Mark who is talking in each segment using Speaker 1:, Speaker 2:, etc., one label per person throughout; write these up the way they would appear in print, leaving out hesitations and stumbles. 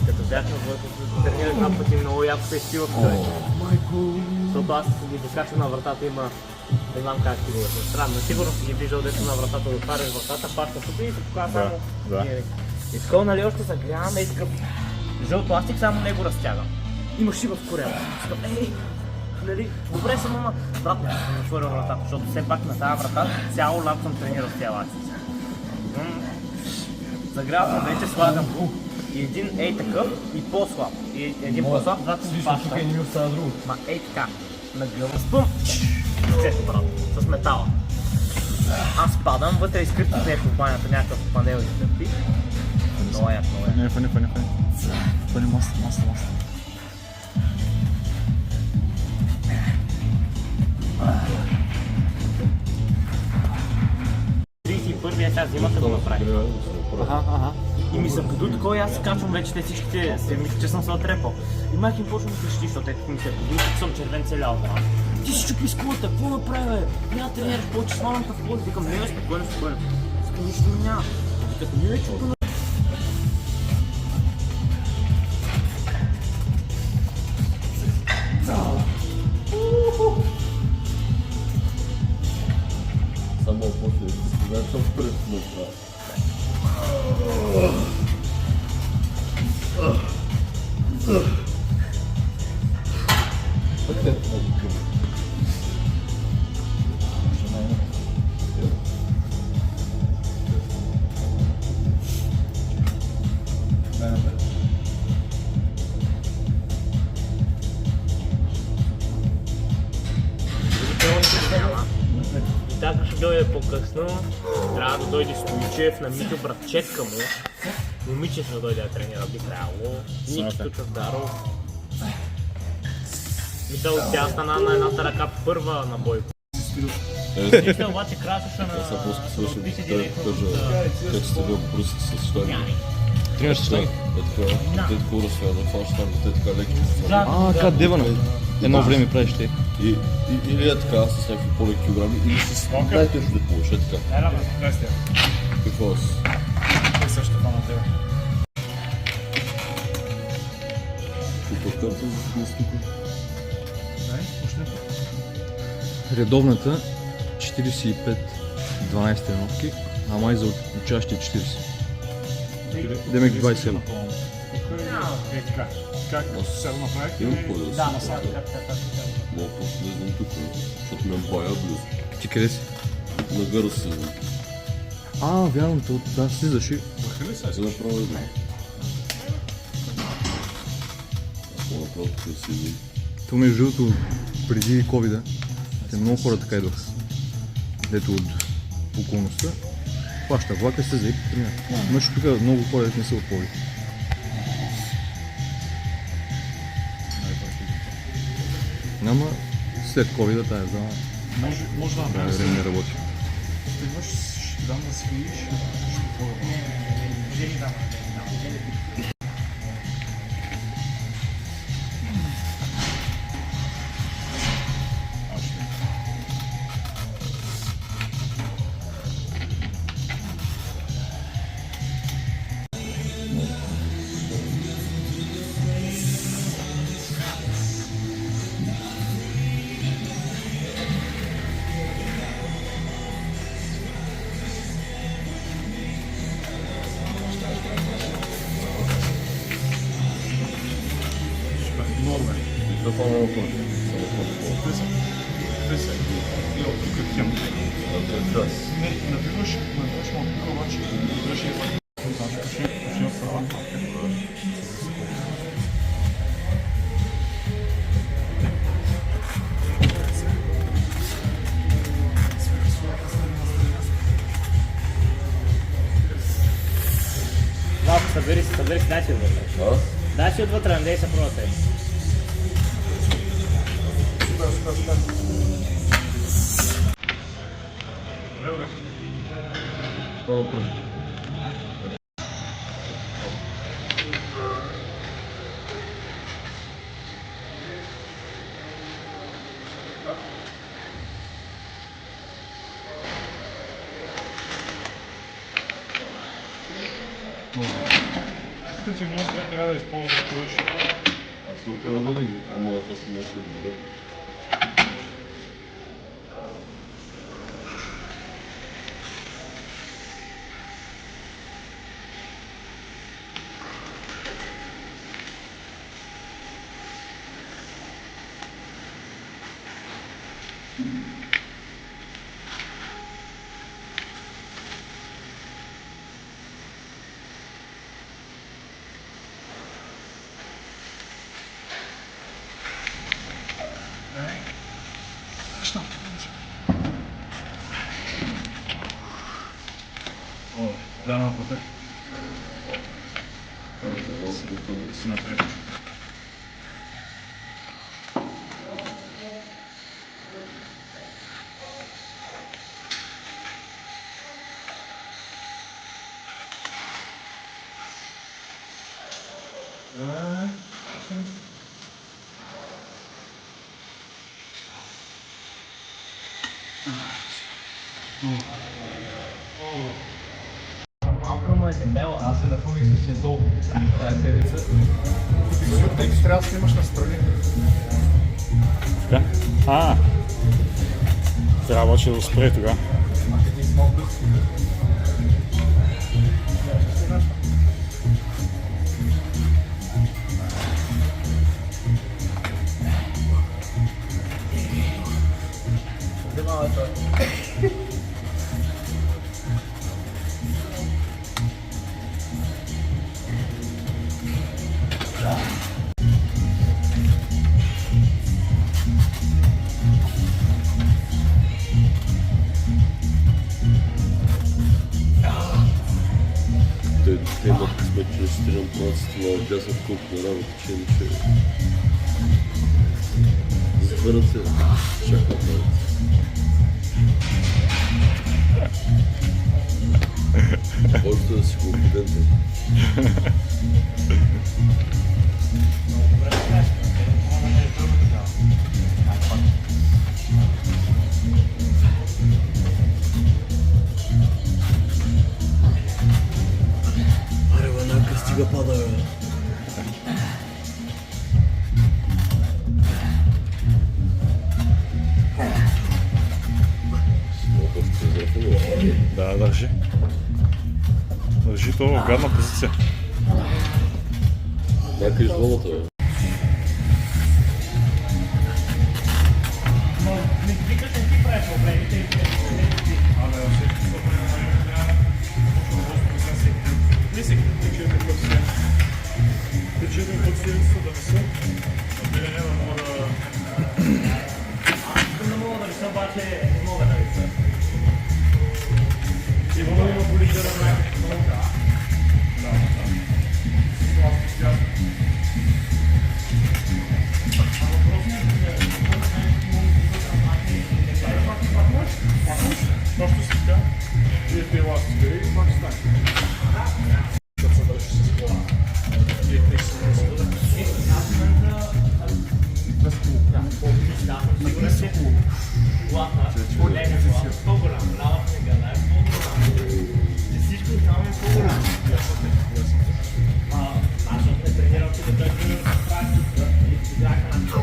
Speaker 1: Като бях на двойка, тренирах два пъти, много яко се изпива в човек. Защото аз ги докачвам на вратата, има, не знам как ти го е странно. Сигурно си ги виждал дето на вратата, да отваряш вратата, пак тук и се показва само. И такова, нали, още загряваме и такъв жълт пластик, само него разтяга. Имаш и в Корея. Ей, нали, добре съм, ама брат ми съм отворил вратата, защото все пак на тази врата цяло лято съм тренирал с цяла акция. Загрявам вече, слагам и един ей такъв и по-слаб. И един по-слаб, двата си паща. Ма ей така, на гъва спъм. Често брат, с метала. Аз падам, вътре изкриптът нещо в банята, някакъв панел изкрипти. Много як, много як.
Speaker 2: Фани маста.
Speaker 1: 31-я сега зимата го направи. И ми се подуй такова и аз качвам вече те всичките, мисля, че съм се отрепал. И майка им почва ми крещи, защото ето ми се подуй, съм червен целял. Ти си чупи с колата, какво направи бе? Няма тренираш повече с мамата в колата. Викам, не, спокойно. Викам, нищо ми няма. Викам, не е чупено.
Speaker 3: Само после, знаеш, съм пръсно това.
Speaker 1: Така ще дойде по-късно, трябва да дойде Стоичев на Митю, братчетка му. Момиче ще дойде да тренира, би трябвало. Ники Чавдаров. Мисля, тя стана на едната ръка първа на Бойко. Мисля, обаче красоша на...
Speaker 3: Аз просто слушам, как сте бил пръсти с штанги.
Speaker 2: Тренираш с штанги?
Speaker 3: Те хора са да фаш штанги, те така леки.
Speaker 2: Така девана. Едно време правиш те.
Speaker 3: Или е така, с някакви по-леки килограми, или с най-тежко да получиш, е така.
Speaker 4: Ела, бе, сте.
Speaker 3: Какво си?
Speaker 4: Той също това на тебе.
Speaker 3: Тук карта за мястико.
Speaker 4: Дай, пушне.
Speaker 2: Редовната 45-12 тренировки, а май за учащи 40. Демек 20 евро.
Speaker 4: Е, така. Как сега го направих?
Speaker 3: Имам какво да
Speaker 1: Да,
Speaker 3: си.
Speaker 1: сега така.
Speaker 3: Мога просто не знам тук, защото ме бая близо.
Speaker 2: Ти къде си?
Speaker 3: На гъра си.
Speaker 2: Вярно, да, слизаш и...
Speaker 4: Върха ли сега?
Speaker 3: За направо едно. Ако направо тук си един.
Speaker 2: То между другото, преди COVID-а, много хора така идваха. Дето от околността. Хваща влака, се заеки тренира. Значи тук много хора не са отполи. Ама след COVID-а тая зала
Speaker 4: Може да направиш.
Speaker 2: време не работи.
Speaker 4: Стигваш, ще дам да свииш, ще ходя. Много е.
Speaker 3: Микрофона на пън.
Speaker 4: Три са. И от тук е хем. Не, набиваш малко тук, обаче набиваш и пак. Почни от права.
Speaker 1: Малко събери си, дай си отвътре. Дай си отвътре, не дей се пробвате.
Speaker 4: принцип трябва да използваш ключ.
Speaker 3: Аз не трябва да винаги, ама това съм нещо добре.
Speaker 4: Да, напред. Си напред.
Speaker 1: Малко му е дебела. Аз се напомних с сезон тази седмица.
Speaker 4: Ти трябва да снимаш настрани.
Speaker 5: Така? Трябва обаче да спре тогава.
Speaker 3: Те имат късмет, че стирам плаците на дясна колко на работа, че иначе затвърнат се, чак направят. Който да си конфидентен. Аре, ванака стига пада, бе.
Speaker 5: Да, държи. Държи то в гадна позиция.
Speaker 3: Някъде жлобата, бе.
Speaker 1: Викаш, не ти прави проблемите и
Speaker 4: Не си течете път си. Течете път си да не са. Абе, няма мога да...
Speaker 1: не мога да виса, обаче не мога да виса.
Speaker 4: Има полигара на... Просто си така, виете еластика и пак стане. Защото се държи с кола. И те си да
Speaker 1: Аз в момента без колата, сигурен, че колата, по-лека кола, по-голям, лава книга, по-голям. Всичко там е по-голям. Аз не тренирам, че да бъде практика и играха на това.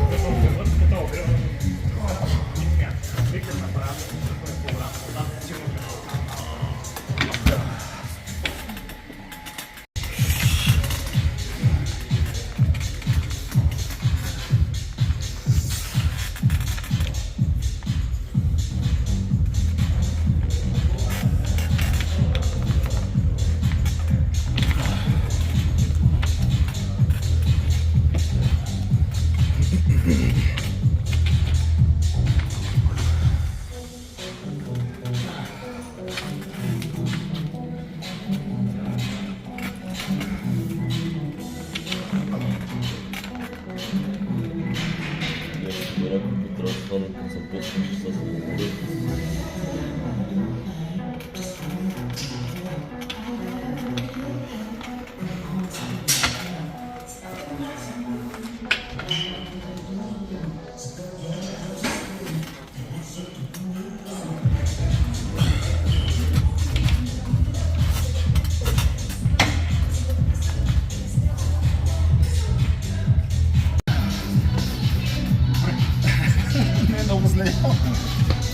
Speaker 1: Викам на парада, защото е по-голям. Да, сигурно.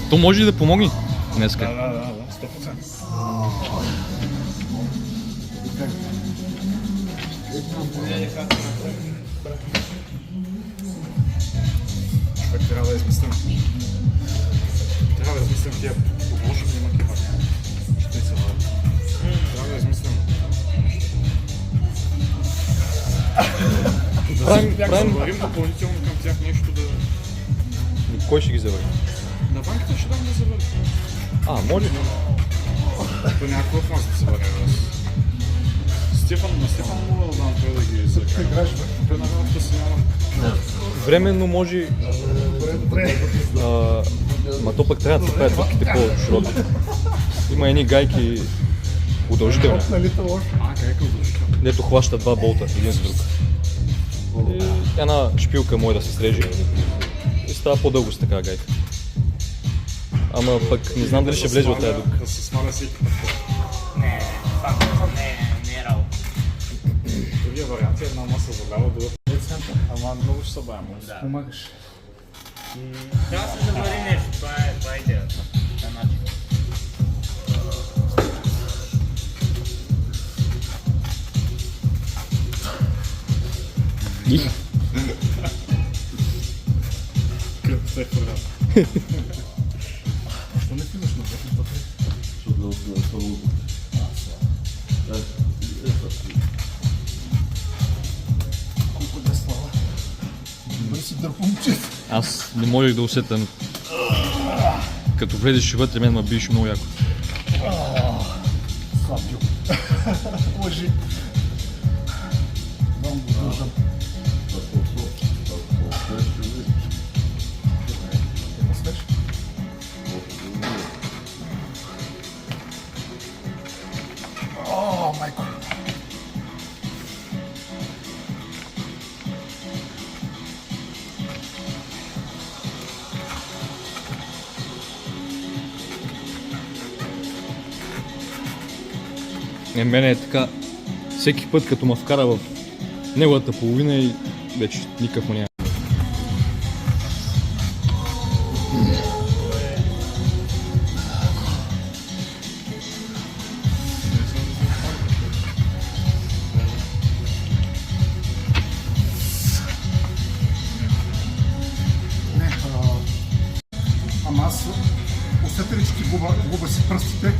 Speaker 2: То може и да помогне днеска.
Speaker 4: Да, 100%. Човек трябва да измислим. Трябва да измислим тия обложени на кефа. Ще се върна. Трябва да измислим. Да заварим допълнително към тях нещо да...
Speaker 2: Кой ще ги завари?
Speaker 4: На банката ще дам да завари.
Speaker 2: Може.
Speaker 4: То някой от нас да завари. На Стефан мога да дам той да ги закара. Той на работа си няма.
Speaker 2: Временно може... Ма то пък трябва да се правят въртките по-широки. Има едни гайки удължителни.
Speaker 4: Гайка удължителна.
Speaker 2: Дето хваща два болта един с друг. И една шпилка може да се среже и става по-дълго с такава гайка. Ама пък не знам дали ще влезе от тази дук.
Speaker 4: Да се сваля всеки път.
Speaker 1: Не е работа.
Speaker 4: Другия вариант е една маса залява, друга ама много ще събавя, може да помагаш.
Speaker 1: Трябва да се завари нещо, това е идеята. Това е начин.
Speaker 4: Като се е хвърлял. Що не пинаш на вътре?
Speaker 3: Защото не остана само.
Speaker 4: Колко да слава. Добре си дърпомче.
Speaker 2: Аз не можех да усетам. Като влезеш вътре, мен ме биеше много яко.
Speaker 4: Слабил. Лъжи. Вам го дължам. О, майко.
Speaker 2: Мене е така, всеки път като ме вкара в неговата половина и вече никакъв му няма.
Speaker 4: Ама аз усетя ли, че ти губа си пръстите,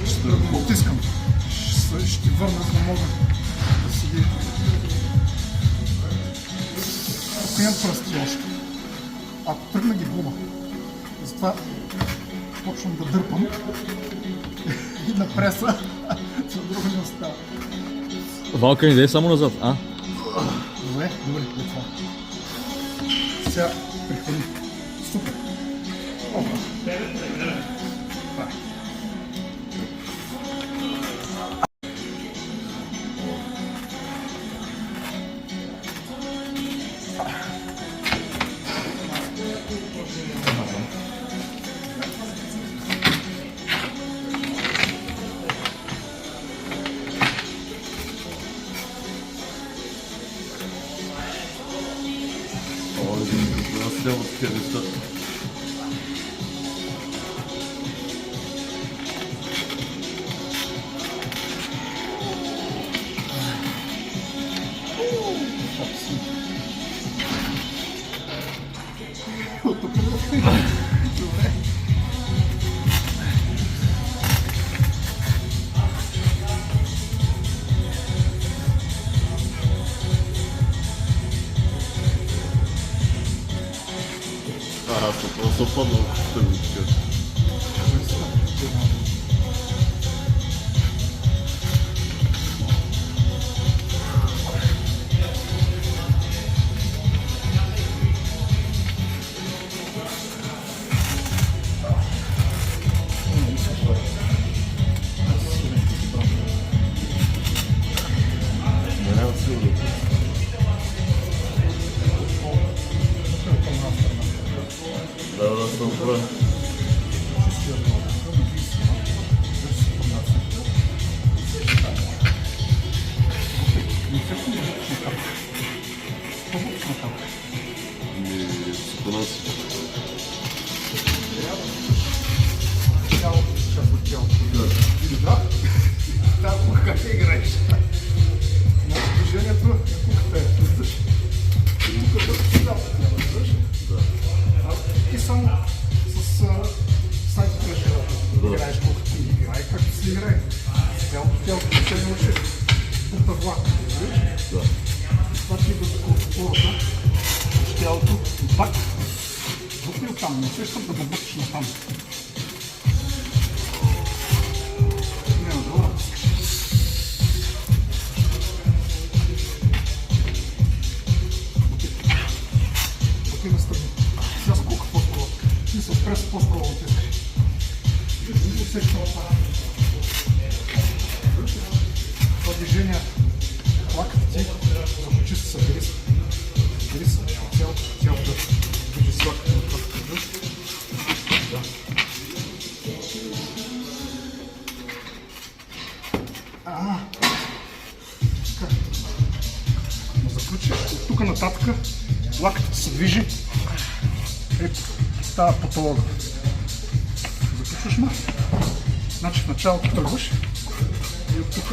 Speaker 4: ще потискам. Ще върна, за да мога да си ги... Тук имам пръсти още. Ако тръгна ги губа. Затова почвам да дърпам и на преса, че друго не остава.
Speaker 2: Валка ни да е само назад,
Speaker 4: Добре, е това. Сега прихвърли. Супер.
Speaker 3: Аз няма такива неща. Аз съм паднал, ще го кажа. Да, съм прав. Сатана си.
Speaker 4: Това ти идва такова хората, с тялото и пак бутни оттам, не усещам да го бутиш натам. Не, отдолу натискаш. Бутни настрани. Сега скока по-скоро. Ти с прес по-скоро натискаш. Не усещам това. Това движение лаката ти започи се събери се. Събери се цял да движи с лаката на това къде. Да. Така. Но заключи. От тук нататък лаката ти се движи. Ето, става патолога. Заключваш ма. Значи в началото тръгваш и от тук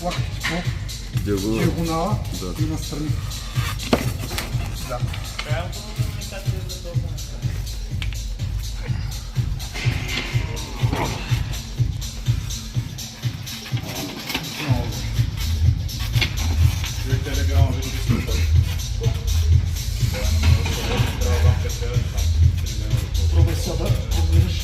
Speaker 4: лаката ти по диагонала и настрани. Да. Пробвай сега да пробваш.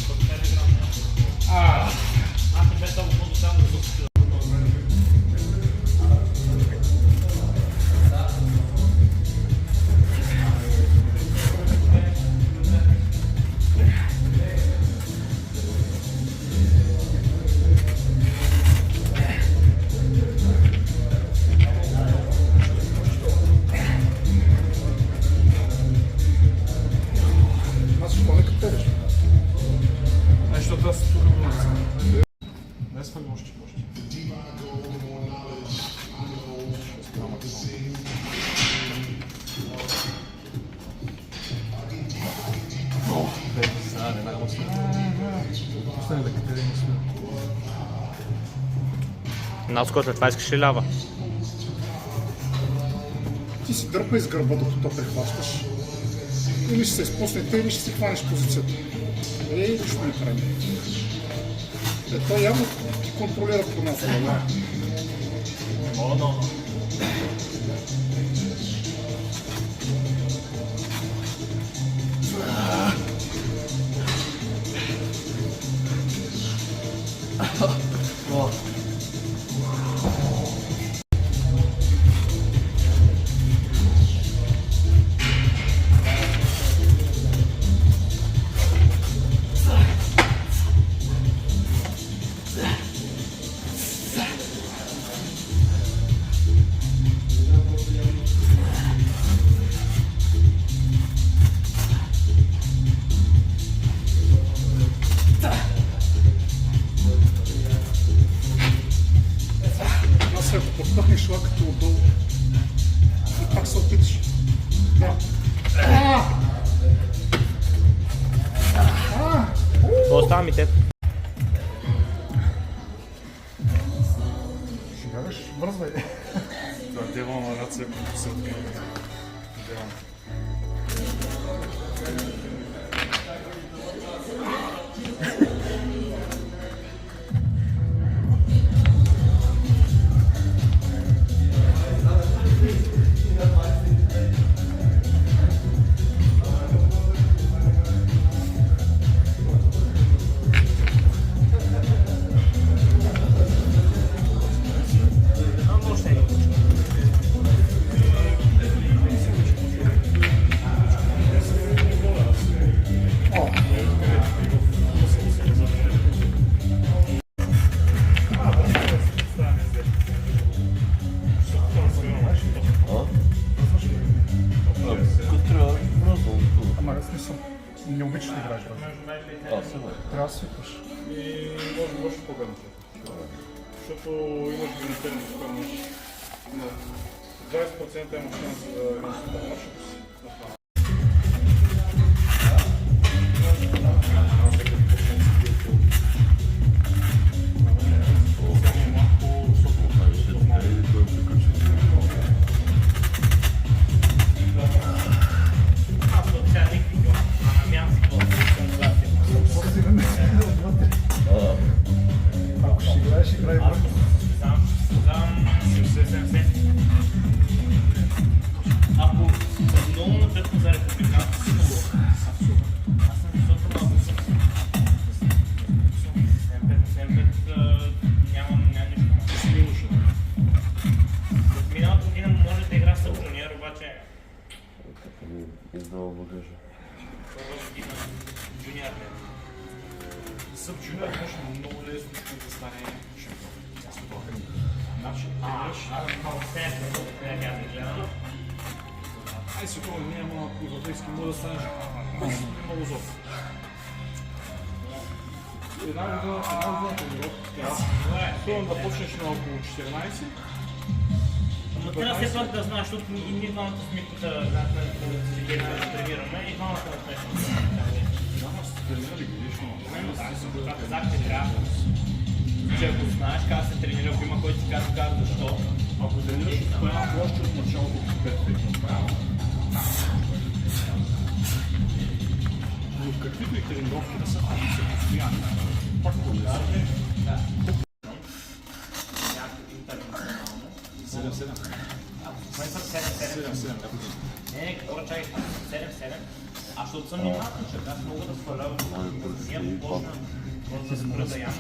Speaker 4: Аз ще поне като тебе. Защото аз тук го називам. Не сме още.
Speaker 1: Наскоро това искаш ли лява?
Speaker 4: Ти си дърпай с гърба, докато прехващаш. Или ще се изпуснете, или ще си хванеш позицията. Нищо не прави. Той явно ти контролира по нас. Ако подпъхнеш лаката отдолу и пак се опиташ. Да.
Speaker 1: Остава ми теб.
Speaker 4: Сега виж, бързвай.
Speaker 5: Това девална рация, като се открива. Девална.
Speaker 4: Ама в смисъл, не обичаш да играеш бързо. Трябва да свикваш.
Speaker 5: И може би още по-гадно. Защото имаш гарантирано спомняш. 20% имаш шанс да имаш спомняш.
Speaker 4: Ако ще играеш, играй бързо.
Speaker 1: 70. Ако много надъхна за републиканци, си много. Аз съм високо малко съм. 75 няма нищо. От миналата година може да игра с джуниор, обаче
Speaker 3: Издава багажа.
Speaker 1: първа година джуниор не.
Speaker 5: Съб джуниор може много лесно да стане шампион. Значи, ай световно няма европейски, може да станеш много зов. Една година тренировка, трябва да почнеш на около 14.
Speaker 1: Но трябва все пак да знаеш, защото и ние двамата с Микота да тренираме и двамата да сме.
Speaker 5: Няма сте тренирали годишно.
Speaker 1: Това казах, че трябва. Че ако знаеш как се тренира, ако има който ти казва защо.
Speaker 5: Ако тренираш от една площа от началото от 5 пъти. Но каквито и тренировки да са, они са постоянни. Пак по-лесно. 7-7.
Speaker 1: Не, какво чакай, 7-7. А защото съм внимателен, че аз мога да сваля. Ние почна да се спра да ям.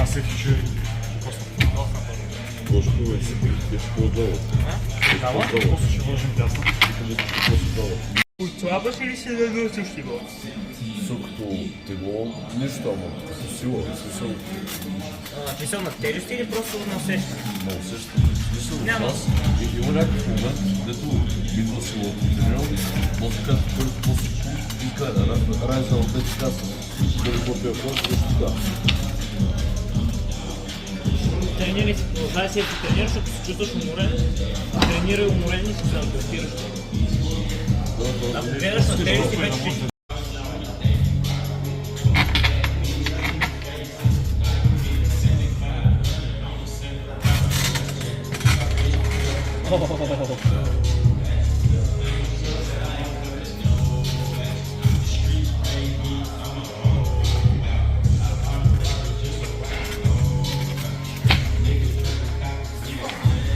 Speaker 5: Аз се че
Speaker 3: Може да си беше по-отдолу.
Speaker 5: после ще вържим тясно.
Speaker 1: Това беше ли си да го същи го?
Speaker 3: Високото тегло, нищо, ама с сила, с сила.
Speaker 1: Мисъл на тежести или просто на усещане?
Speaker 3: На усещане. Смисъл
Speaker 1: Няма.
Speaker 3: от нас и има някакъв момент, дето идва сила от тренирал, може да кажа първо после и край, райза от тези каса. Дали по-пия хора, също така.
Speaker 1: Тренирай си, продължай си да си тренираш, ако се чувстваш уморен, тренирай уморен и си се адаптираш. Ако гледаш на тежести, вече ти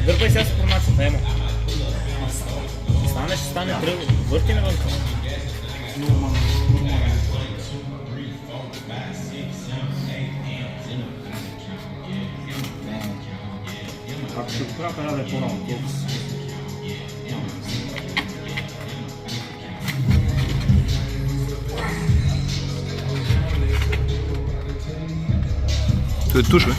Speaker 1: дърпай сега с формацията, емо. Ще стане дръго, върти навън.
Speaker 5: Ако ще го правя, трябва да е по-рано.
Speaker 2: Той е туш, бе.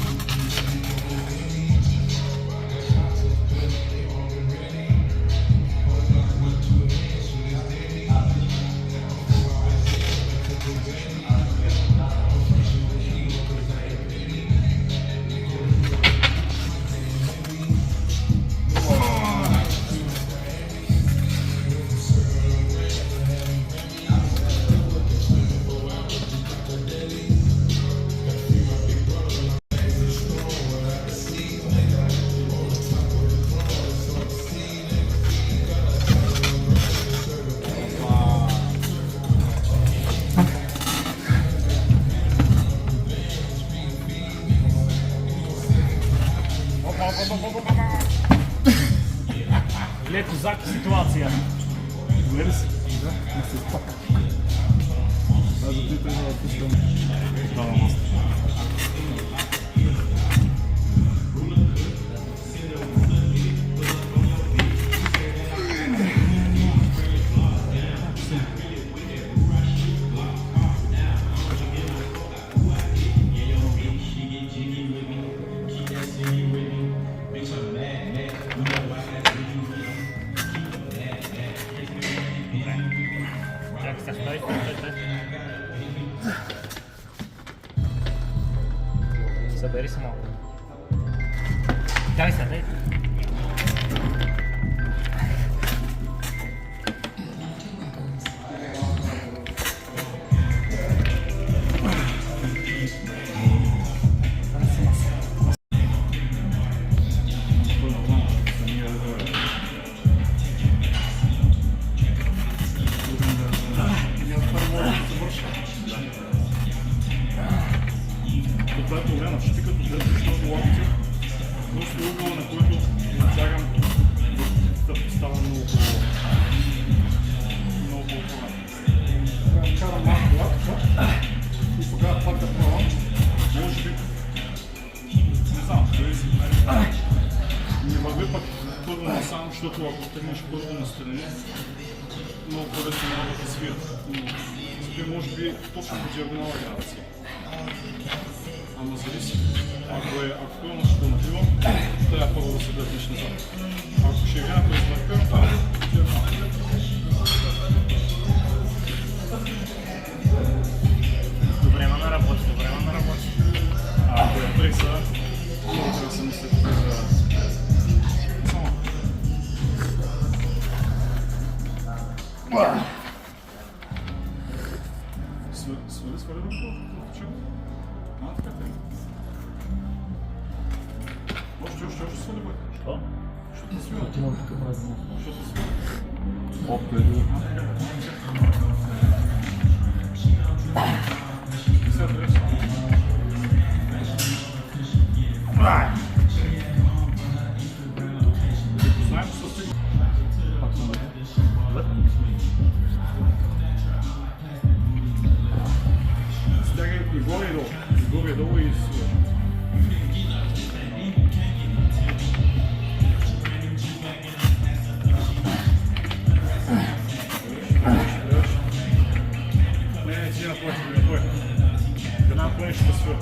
Speaker 5: Козаки ситуация.
Speaker 4: Добре ли си? Да, не се изпака. Аз за ти трябва да пускам.
Speaker 5: Да, на маста.
Speaker 1: Чакай сега, стой. Събери се малко. Дай се, дай.
Speaker 5: Това е проблема, че ти като гледаш много лапти, просто угъла, на който натягам, става много по-хора.
Speaker 4: Карам малко лапка и тогава пак да пробвам.
Speaker 5: Може би, не знам, зависи. Не върви пък първо насам, защото ако тръгнеш първо настрани, много по-лесно могат да свият. Но може би точно по диагонала градация. Ама зависи. Ако имаш да набивам, трябва първо да се дърнеш назад. Ако ще игра по измърка,
Speaker 1: Добре, ма наработи.
Speaker 5: ако е преса, много трябва да се мисля за... Само. Свали върху чего? Така те. Още свали бъде.
Speaker 1: Що?
Speaker 5: Защото свива. Защото свива.
Speaker 3: Опа, иди.
Speaker 5: Сега трябва да знаем, че със сигурност. Стягай и горе и долу. Горе и долу и свива. Не, ти наплати, не твой. Една напълниш да свива.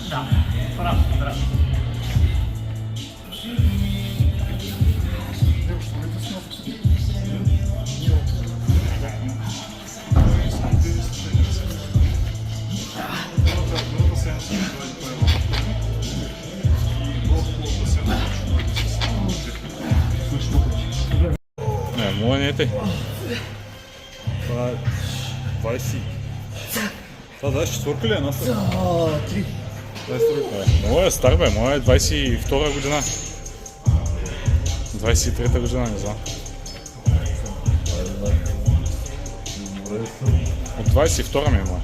Speaker 1: Да, браво.
Speaker 5: Не, моя не е тъй. Това е 20.
Speaker 2: Това 24 ли е нас? 3.
Speaker 5: Моя е стар бе, моя е 22 година. 23-та година, не знам. От 22 ми е моя.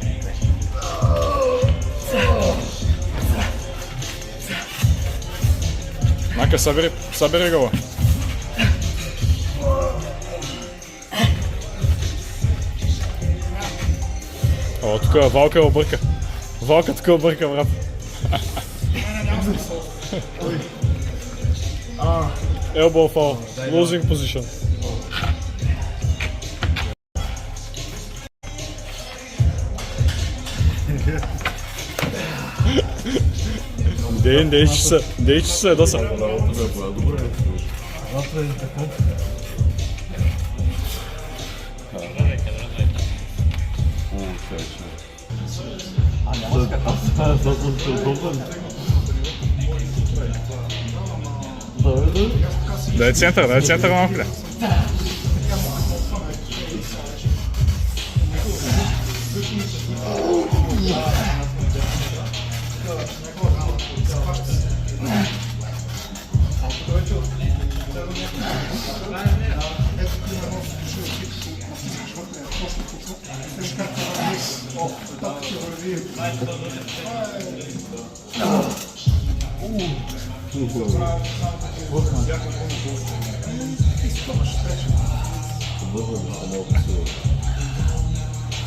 Speaker 5: Нака, събери го. О, тук Валка обърка. Валка тук обърка, брат. Elbow fall, losing position. Дей часа е доса. Дай център малко ли?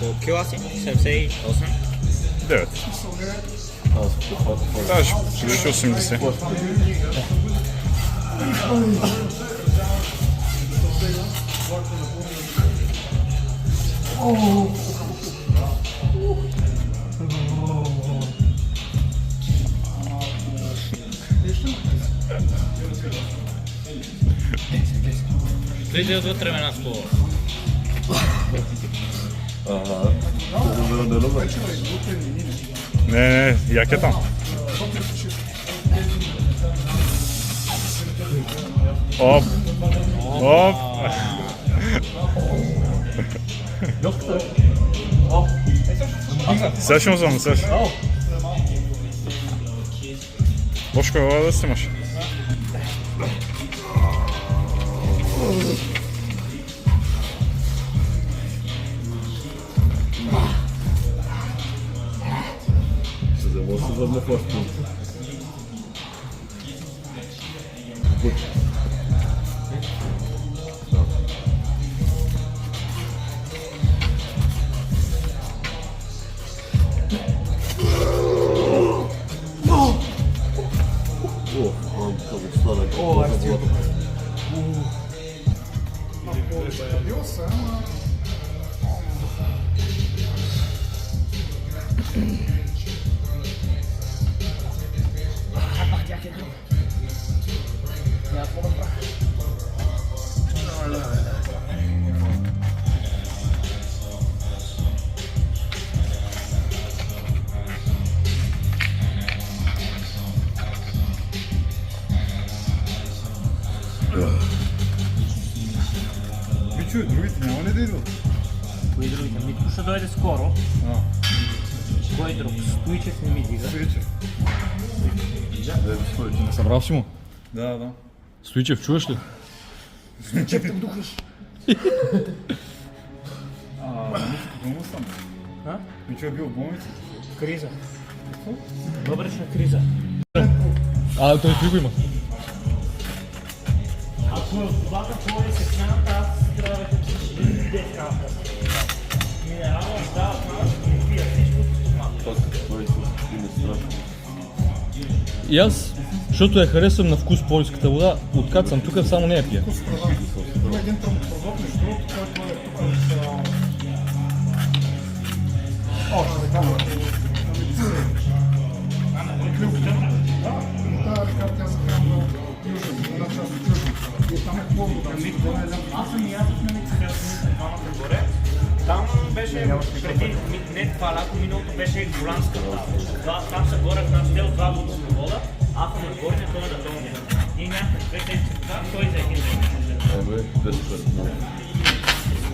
Speaker 1: По кила си? 78?
Speaker 5: 9. Даже почти 80.
Speaker 1: Влизай отвътре една скола.
Speaker 5: Не, як е там? Оп! Оп! Сега ще му звънна, сега ще. Бошко, ела да снимаш.
Speaker 4: Бил се, ама...
Speaker 2: Чуй, другите няма ли да идват?
Speaker 1: Кои другите? Митко ще дойде скоро. Кой друг? Стоичев не ми дига.
Speaker 2: Събрал си му? Да. Стоичев, чуваш ли?
Speaker 4: Стоичев те вдухаш.
Speaker 2: Какво съм? Мичо е бил в болница.
Speaker 1: Криза. Бъбречна криза.
Speaker 2: Той какви го има?
Speaker 1: Ако е отбага по сечената, аз трябва да чуш 10 капка. Минерална вода, и пия всичко от стомата.
Speaker 2: И аз, защото я харесвам на вкус полската вода, откакто съм тук, само не я пия.
Speaker 4: Има един тръмопровод, между другото, който е тук от... Ще ви кажа. Да, река тя се казва Южен, една част от Южен. И там е хубаво да
Speaker 1: Аз съм и аз от Митко, двамата горе. Там беше преди, не това лято, миналото беше голям скандал. Там са горе в нас, те от два водопровода, аз съм на горния, той е на долния. Ние някакви две седмици така, той за един ден.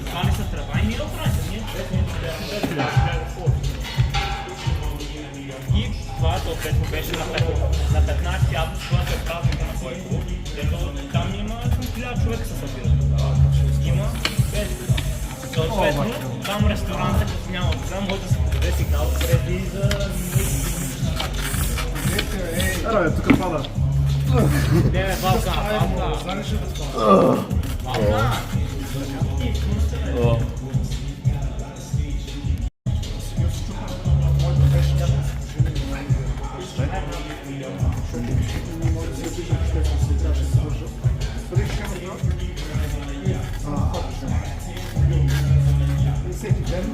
Speaker 1: Това не са трава и ние да правим, ние две седмици бяхме. И това съответно беше на 15 август, когато е празника на Бойко. Там има 1000 човека се събират. Има 5. Съответно, там ресторанта, като няма така, може да се подаде сигнал преди за...
Speaker 4: Ера, тук пада.
Speaker 1: Не, Валка.
Speaker 4: Знаеш ли да спада?
Speaker 1: Валка!
Speaker 4: Всеки ден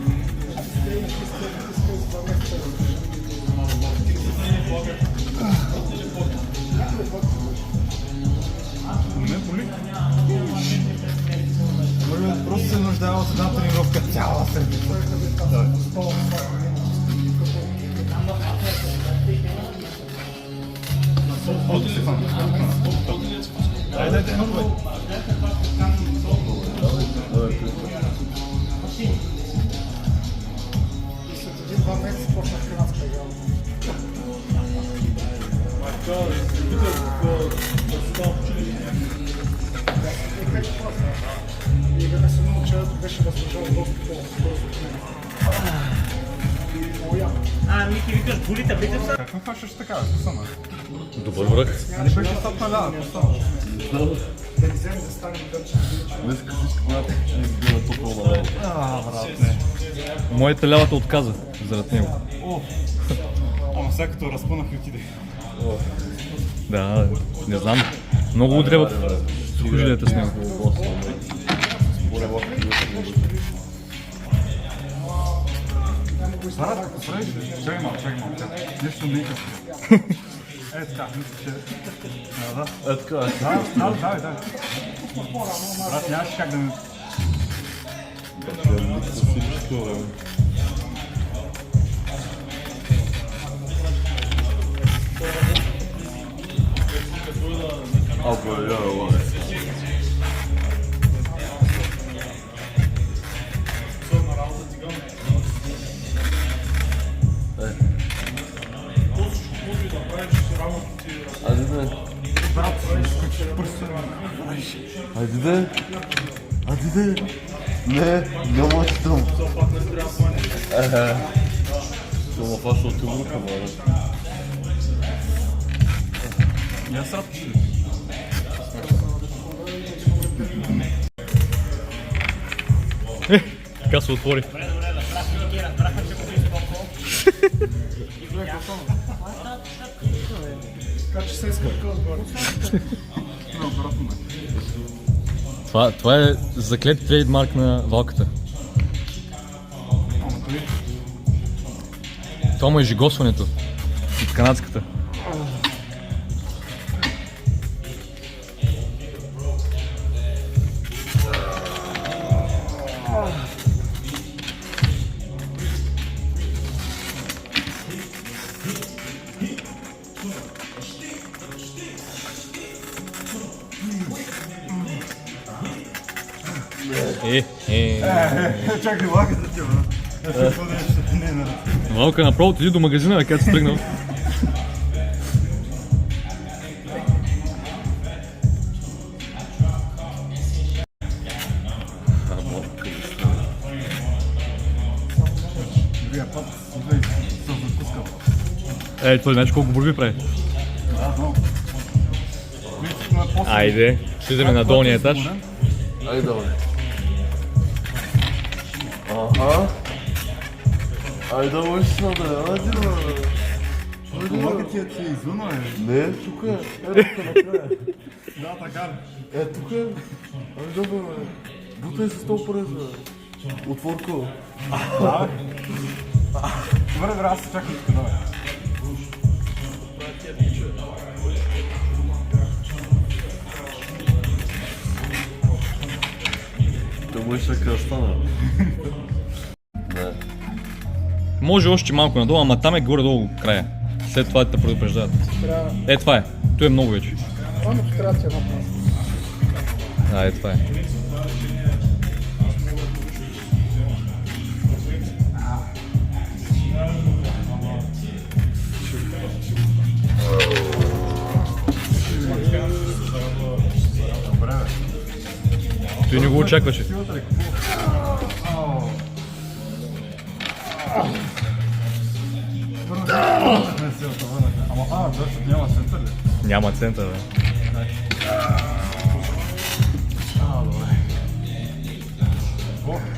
Speaker 4: просто се нуждае от една тренировка цяла седмица. Дайте едно бе. И след 1-2 месеца почнах канадска игра. И да не се науча, беше възможно доста по-бързо от мен. И много яко.
Speaker 1: Ники викаш, болите, битеца.
Speaker 4: Как ме фащаш така, Сусана?
Speaker 2: Добър връх.
Speaker 4: Не беше стъпна лява, Сусана.
Speaker 3: Днес всички когато ще избира топъл на работа.
Speaker 4: Брат, не.
Speaker 2: Моята лявата отказа заради него.
Speaker 4: Ама сега като разпънах и отиде.
Speaker 2: Да, не знам. Много удря в сухожилията с него.
Speaker 4: Брат, ако правиш, чакай малко. Нещо не е като. Така, мисля, че... Да.
Speaker 3: Така,
Speaker 4: Да. Брат, нямаше как да ми...
Speaker 3: Айде, не, няма ти там. Ще ме фаща от тюбрука, бе.
Speaker 4: Я срапчи.
Speaker 2: Така се отвори.
Speaker 4: Така че се изкърка отгоре. Обратно ме.
Speaker 2: Това е заклет трейдмарк на валката. Това му е жигосването от канадската.
Speaker 4: Чакай, лаката ти, брат.
Speaker 2: Валка направо отиди до магазина, където си тръгнал.
Speaker 4: Другия път се закускал.
Speaker 2: Той знаеш колко борби прави.
Speaker 4: Да, знам.
Speaker 2: Айде, слизаме на долния етаж.
Speaker 3: Айде, давай. Аха. Айде, давай си да айде, бе.
Speaker 4: Лаката ти е извън, бе.
Speaker 3: Не, тук е. Тук накрая.
Speaker 4: Да, така ли.
Speaker 3: Тук е. Айде, бе. Бутай се с този порез, бе. Отворка.
Speaker 4: Да, бе. Добре, аз се чакам тук, давай.
Speaker 3: Той му ще стана. Не.
Speaker 2: Може още малко надолу, ама там е горе-долу края. След това те предупреждават. Това е. Той е много вече.
Speaker 4: Само че трябва да си едно право.
Speaker 2: Това е. Той не го очакваше.
Speaker 4: Ама, защото няма център ли?
Speaker 2: Няма център, бе.
Speaker 4: Добре.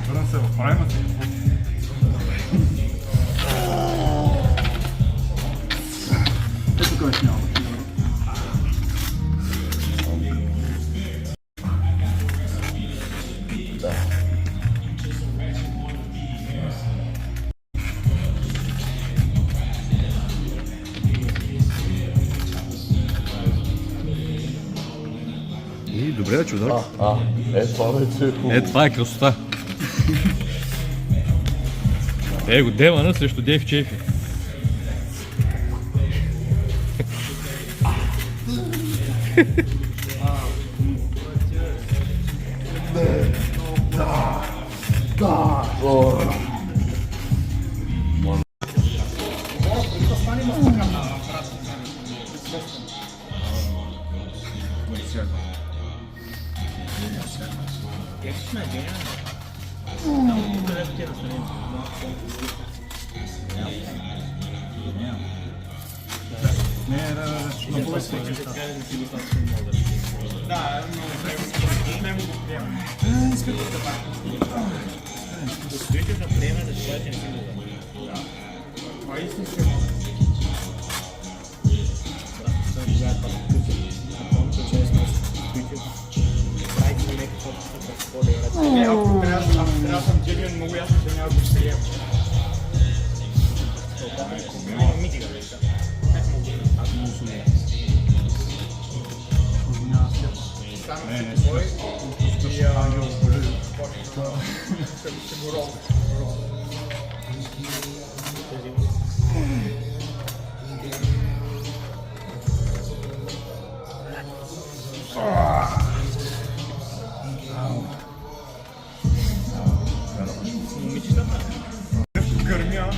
Speaker 4: Върна се в прайма си. Тук вече няма.
Speaker 2: Добре, бе, чудак.
Speaker 3: Това вече е хубаво.
Speaker 2: Това е красота. Го Девана срещу Дейв Чейфи.
Speaker 5: Не, много е
Speaker 1: Че се каже не си достатъчно много да си.
Speaker 5: Да, но не го приемам.
Speaker 1: Устоите да приеме, да си кажете не си много.
Speaker 5: Това е истинска много. Ако трябва да съм гелиен, много ясно, че няма да го приема. Гърмя.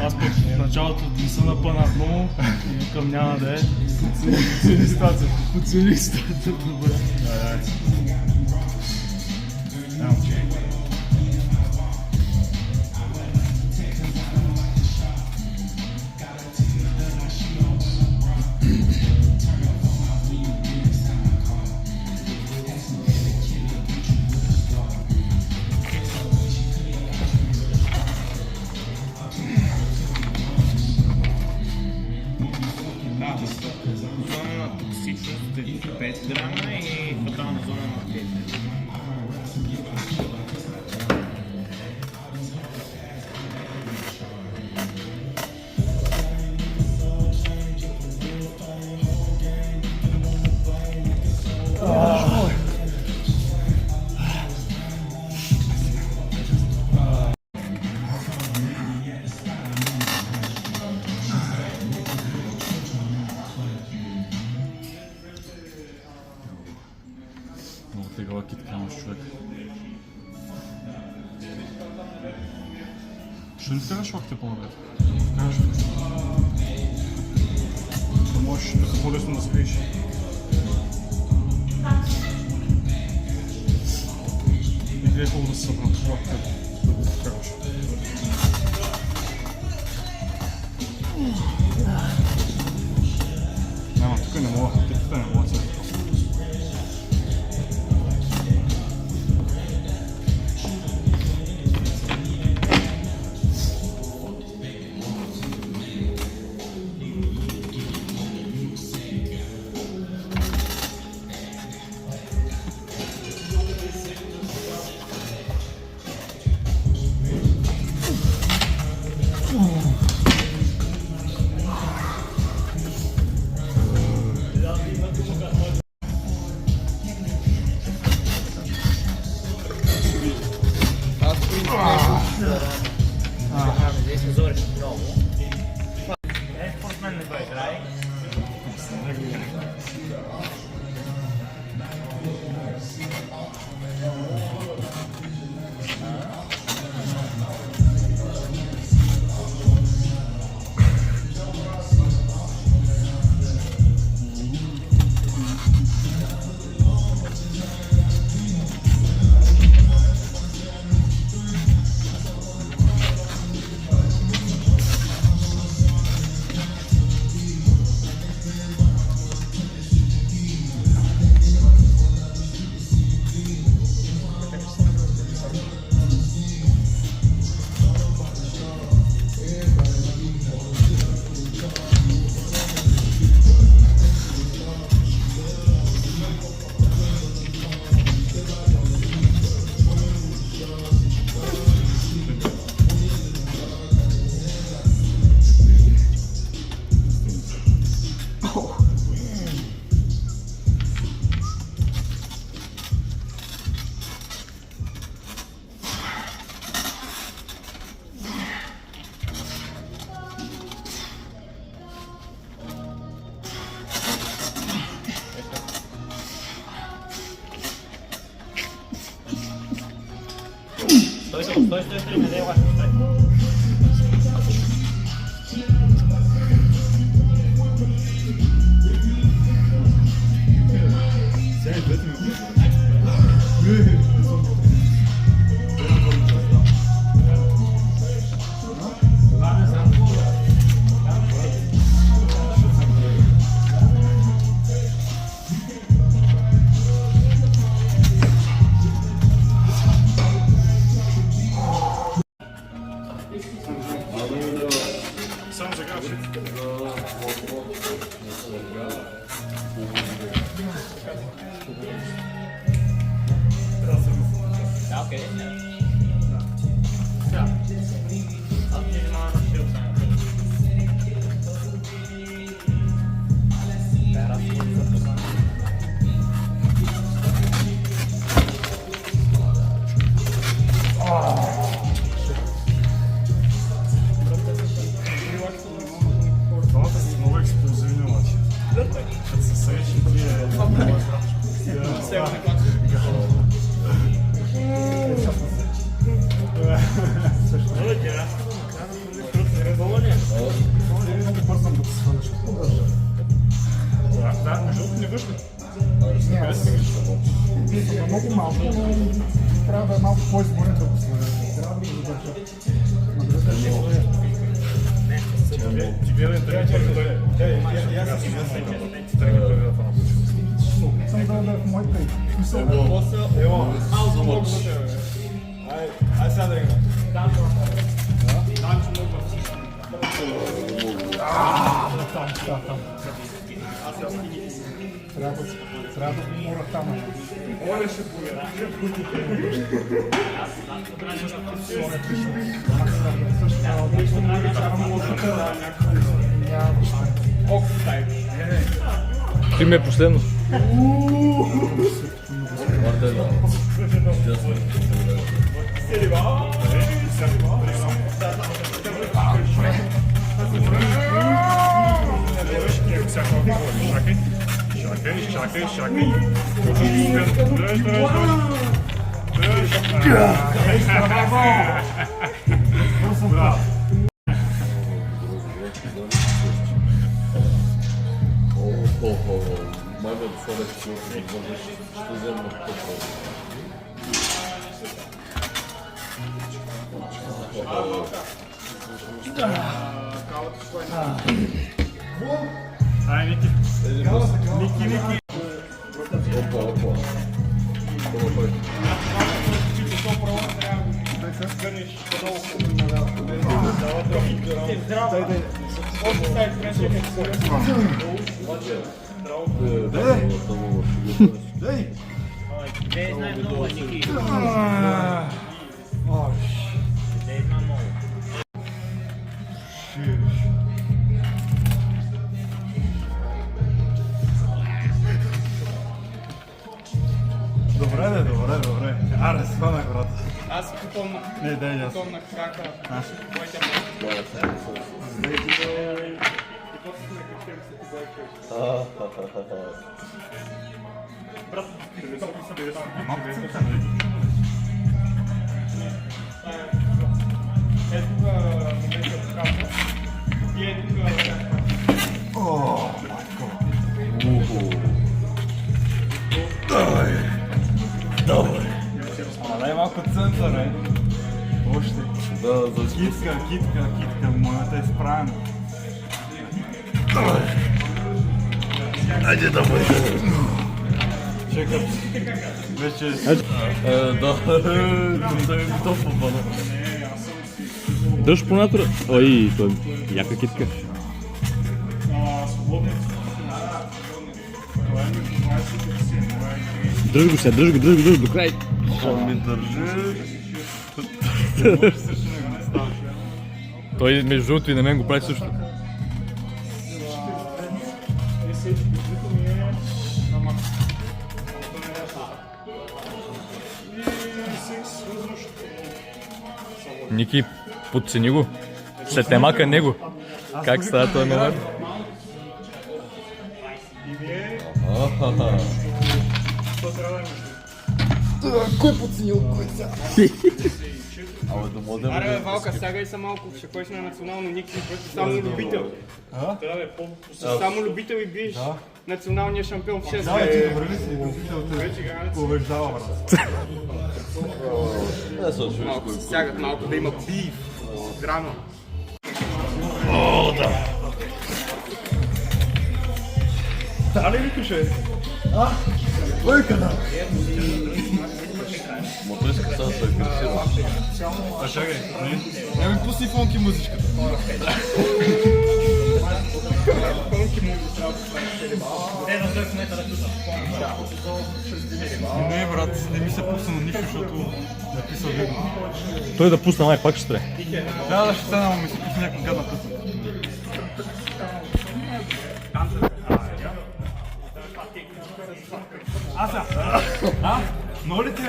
Speaker 5: Аз пък в началото не се напънах много и викам няма да е. Подцени ситуацията. Подцени ситуацията, добре.
Speaker 1: Зона на токсичност 5 грама и фатална зона на 10.
Speaker 5: Много тегава китка имаш, човек. Ще ли вкараш лакти по-напред? Да можеш да по-лесно да спиш. И гледай хубаво да се събрам лакти, да го вкараш. Няма, тук не мога, тепата не мога цели.
Speaker 1: Стой, не дай лаша, стой.
Speaker 5: Сам загаши.
Speaker 1: Да, окей. Да. Аз ти внимавам на шил.
Speaker 5: Двамата сте много експлозивни млади. Като се срещи
Speaker 4: Много бързам да се сваляш.
Speaker 5: Да, между другото не върши.
Speaker 4: Не, аз много малко, но трябва да е малко по-изгорен да го сваля. Трябва да го задържа.
Speaker 5: Ти гледай, трябва да дойде.
Speaker 4: Съм да е в мой край. Мисъл, трябва да го мора там.
Speaker 2: Ти ми е последно.
Speaker 5: Чакай. Браво.
Speaker 3: Майде да сладък си отвързваш, ще взема по-право.
Speaker 5: Ай, Ники. Ники.
Speaker 3: Опа. Това пък.
Speaker 1: Не знае много, Ники. Не знае много.
Speaker 5: Добре. Аре, свана брат.
Speaker 6: Аз купам
Speaker 5: Не, дай аз.
Speaker 6: на крака. Бойте е тук момента в крака. И е тук
Speaker 5: Дай малко център, е. Още.
Speaker 3: Да, за
Speaker 5: Китка, моята е справена.
Speaker 3: Айде да бъде.
Speaker 5: Чекай. Вече...
Speaker 3: Да, тук да ми готов попада.
Speaker 2: Дръж по натура. Ой, той яка китка.
Speaker 5: Свободно. Това е между 20 и 50.
Speaker 2: Дръж го сега, дръж го до край.
Speaker 3: Ще ми държи.
Speaker 2: Той между другото и на мен го прави също. Ники, подцени го. След темака него. Как става този номер?
Speaker 4: Кой подценил кой сега?
Speaker 3: Ама до модел.
Speaker 6: Аре, Валка, сягай се малко, ще ходиш на национално никакви пъти, само любител.
Speaker 5: Трябва да е по-посетен.
Speaker 6: Само любител и биеш националния шампион в 6
Speaker 4: Да,
Speaker 6: години.
Speaker 4: ти добре ли си? Любителите побеждава, брат.
Speaker 3: Не се чуеш
Speaker 6: Малко се сягат, малко да има биф, драма.
Speaker 5: Да ли викаше?
Speaker 4: Лойка, да.
Speaker 3: Ма той иска само да се агресира.
Speaker 5: А чакай, не?
Speaker 4: Еми, пусни фонки музичката.
Speaker 5: Не, брат, не ми се пусна на нищо, защото написал видно.
Speaker 2: Той да пусна, май пак ще трябва.
Speaker 5: Да, ще стана, но ми се пусна някаква гадна пусна. Но ли ти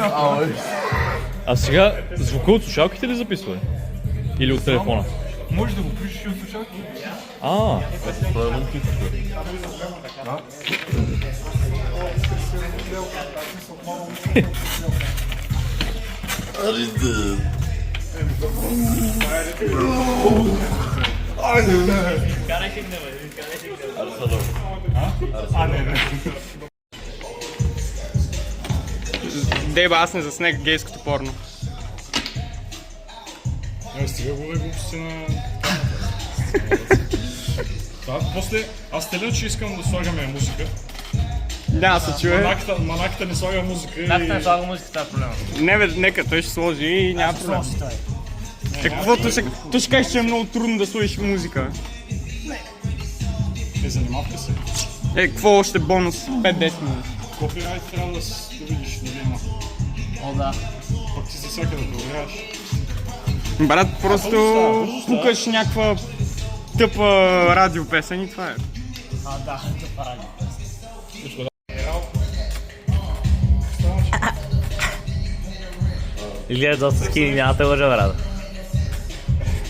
Speaker 2: А сега звука от слушалките ли записва? Или от телефона?
Speaker 5: Може да го пишеш и от слушалки?
Speaker 2: А,
Speaker 3: Правилно ти тук. Аридън. Арсенал.
Speaker 6: Деба, аз не заснех гейското порно.
Speaker 5: Не, стига го да глупости на... Да, после... Аз телен, че искам да слагаме музика.
Speaker 6: Няма се чуе.
Speaker 5: Манаката не слага музика
Speaker 1: Как
Speaker 5: и...
Speaker 1: не слага музиката е проблема?
Speaker 6: Не бе, нека той ще сложи и няма проблем. Какво? Той ще кажеш, че е много трудно да сложиш музика.
Speaker 5: Не занимавка се.
Speaker 6: Какво още бонус? 5-10 минути.
Speaker 5: Копирайт трябва да видиш, дали има.
Speaker 1: О, да.
Speaker 5: Пък ти за всяка да проверяваш.
Speaker 6: Брат, просто пукаш някаква тъпа радиопесен и това е.
Speaker 1: А, да, това ради. Изглеждаш доста скини, няма да те лъжа, брат.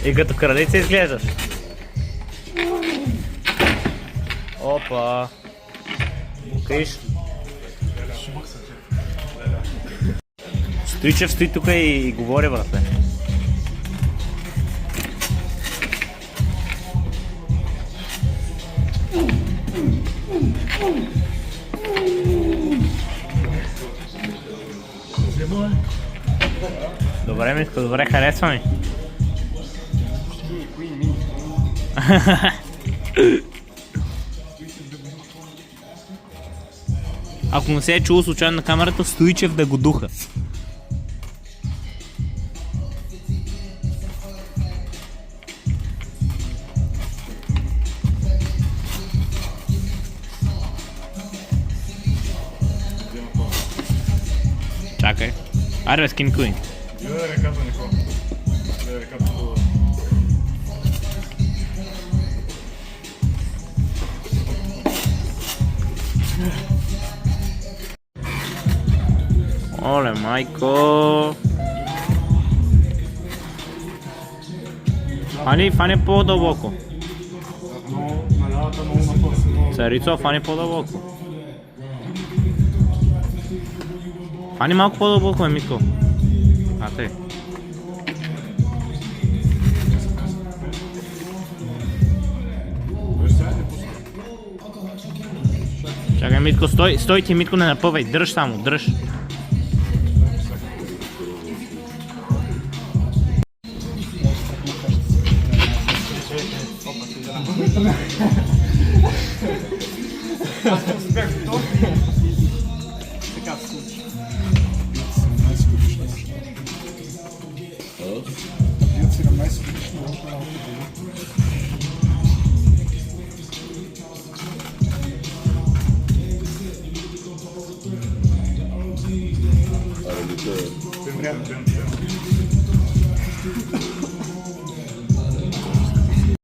Speaker 1: И като кралица изглеждаш. Опа. Криш. Стойчев стои тук и говори, брате. Добре, Митко, добре, харесва ми. Ако не се е чуло случайно на камерата, Стоичев да го духа. Чакай. Аре бе, скин куин.
Speaker 5: Гледай ръката, Нико. Гледай ръката хубава.
Speaker 1: Оле, майко. Фани по-дълбоко.
Speaker 5: Но налявата много напълно.
Speaker 1: Царицо, фани по-дълбоко. Фани малко по-дълбоко, Митко. А те. Чакай, Митко, стой ти, Митко, не напъвай, дръж само, дръж.